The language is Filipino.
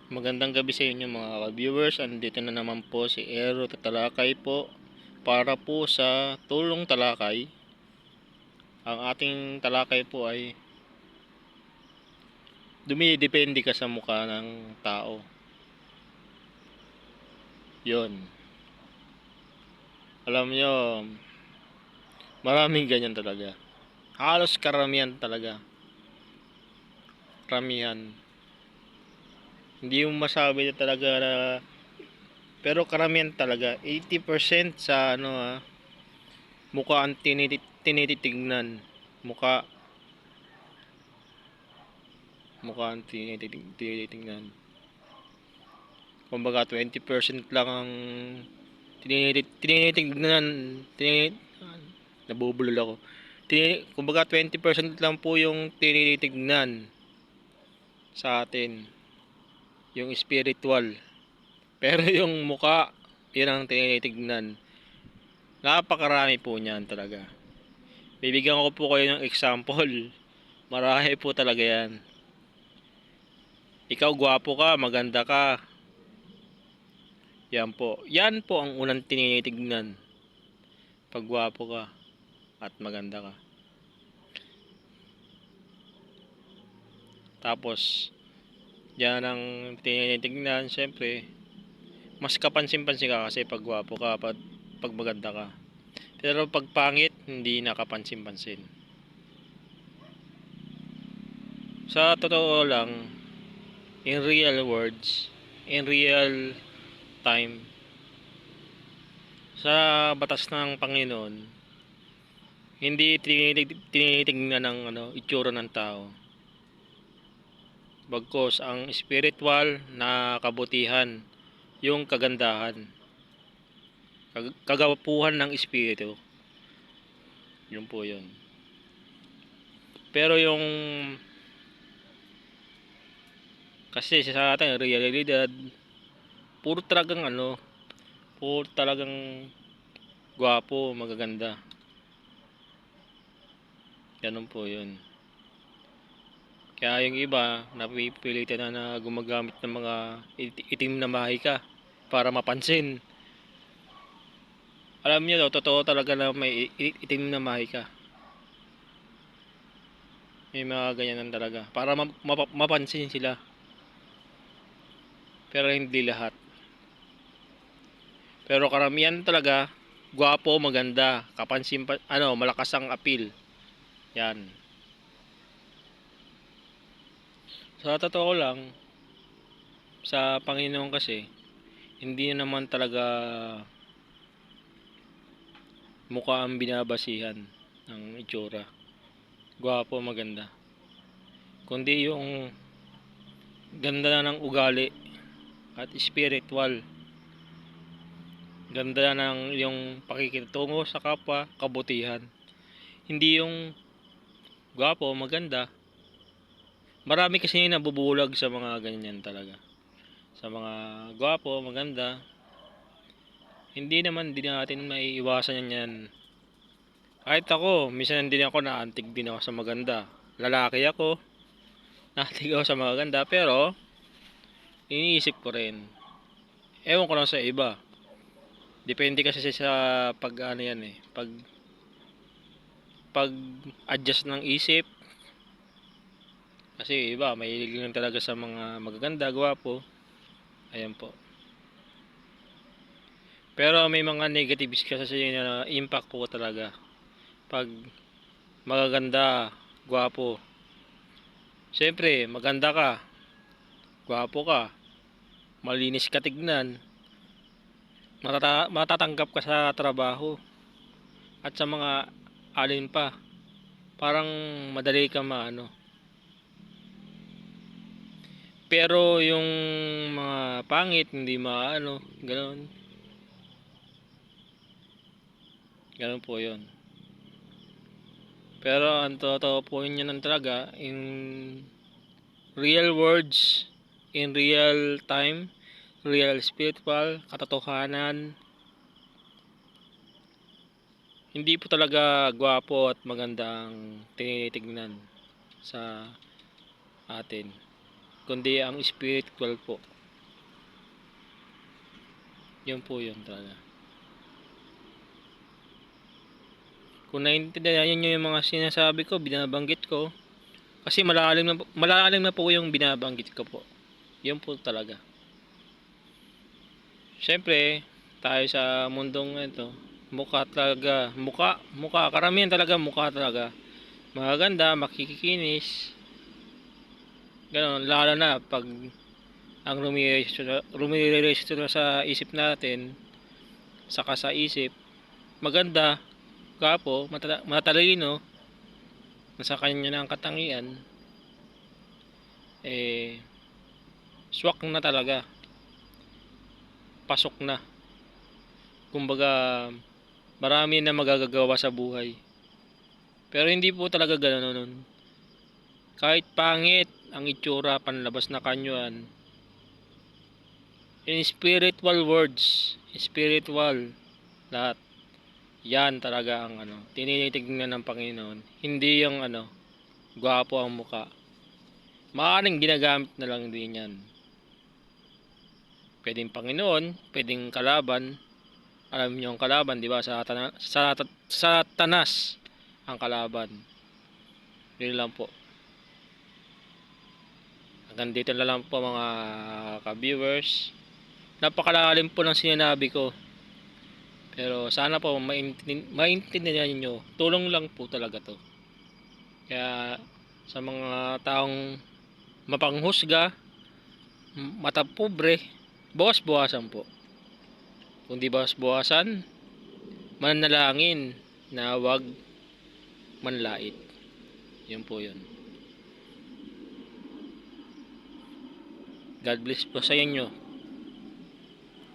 Magandang gabi sa inyo mga viewers. Andito na naman po si Ero Tatalakay po para po sa tulong talakay. Ang ating talakay po ay dumidepende ka sa mukha ng tao. Yon. Alam nyo, maraming ganyan talaga. Halos karamihan talaga. Karamihan. Hindi mo masabi na talaga na, pero karamihan talaga. 80% sa mukha ang tinititignan. Mukha ang tinitingnan. Kumbaga 20% lang ang tinitingnan, nabubulol ako. Kumbaga 20% lang po yung tinitingnan sa atin, yung spiritual. Pero yung mukha, yun ang tinitingnan. Napakarami po niyan talaga. Bibigyan ko po kayo ng example. Marami po talaga yan. Ikaw gwapo ka, maganda ka. Yan po. Yan po ang unang tinitignan. Pag gwapo ka at maganda ka. Tapos, yan ang tinitignan. Siyempre, mas kapansin-pansin ka kasi pag gwapo ka, pag maganda ka. Pero pag pangit, hindi nakapansin-pansin. Sa totoo lang, in real words, in real time, sa batas ng Panginoon, hindi tinitingnan ng itsura ng tao. Bagkus ang spiritual na kabutihan, yung kagandahan, kagawapuhan ng espiritu. Yun po yun. Pero yung kasi sa atin, realidad, puro talagang puro talagang gwapo, magaganda. Ganun po yun. Kaya yung iba, napipilitan na gumagamit ng mga itim na mahika para mapansin. Alam niyo, totoo talaga na may itim na mahika. May mga ganyan talaga. Para mapansin sila. Pero hindi lahat. Pero karamihan talaga, gwapo, maganda, kapansin pa, malakas ang appeal. Yan. Sa totoo lang, sa Panginoon kasi, hindi naman talaga mukha ang binabasihan ng itsura. Gwapo, maganda. Kundi yung ganda na ng ugali at spiritual. Ganda na ng yung pakikitungo sa kapwa, kabutihan. Hindi yung gwapo, maganda. Marami kasi nabubulag sa mga ganyan talaga. Sa mga gwapo, maganda. Hindi naman din natin maiiwasan yan. Kahit ako, minsan din ako naantig din ako sa maganda. Lalaki ako, naantig ako sa maganda, pero iniisip ko rin. Ewan ko lang sa iba. Depende kasi sa pag yan pag adjust ng isip. Kasi iba, mahilig lang talaga sa mga magaganda, gwapo. Ayan po. Pero may mga negatives kasi na impact po talaga. Pag magaganda, gwapo. Siyempre, maganda ka, gwapo ka, malinis ka tignan, matatanggap ka sa trabaho. At sa mga alin pa, parang madali ka Pero yung mga pangit, hindi ganoon. Ganoon po yun. Pero ang totoo po yun yan talaga, in real words, in real time, real spiritual, katotohanan, hindi po talaga gwapo at magandang tinitignan sa atin, kundi ang spiritual po. Yun po yun talaga. Kung naiintindihan nyo yung mga sinasabi ko, binabanggit ko, kasi malalim na po yung binabanggit ko po. Yun po talaga. Siyempre, tayo sa mundong ito, mukha talaga, mukha, karamihan talaga mukha talaga. Magaganda, makikinis, gano'n, lalo na pag ang rumirehistro sa isip natin, saka sa isip, maganda, gwapo, matalino, nasa kanya na ang katangian, eh, swak na talaga, pasok na. Kumbaga, marami na magagagawa sa buhay. Pero hindi po talaga gano'n nun. Kahit pangit ang itsura, panlabas na kanyuan, in spiritual words, spiritual, lahat. Yan talaga ang tinitignan ng Panginoon. Hindi yung gwapo ang muka. Maaaring ginagamit na lang din yan. Pwedeng Panginoon, pwedeng kalaban. Alam niyo ang kalaban, di ba? Satanas ang kalaban. Yun lang po. Hanggang dito na lang po mga ka-viewers. Napakalalim po ng sinabi ko. Pero sana po maintindihan niyo. Tulong lang po talaga to. Kaya sa mga taong mapanghusga, matapobre, bawas-bawasan po. Kung di bawas-bawasan, mananalangin na wag manlait. Yun po yun. God bless po sa inyo.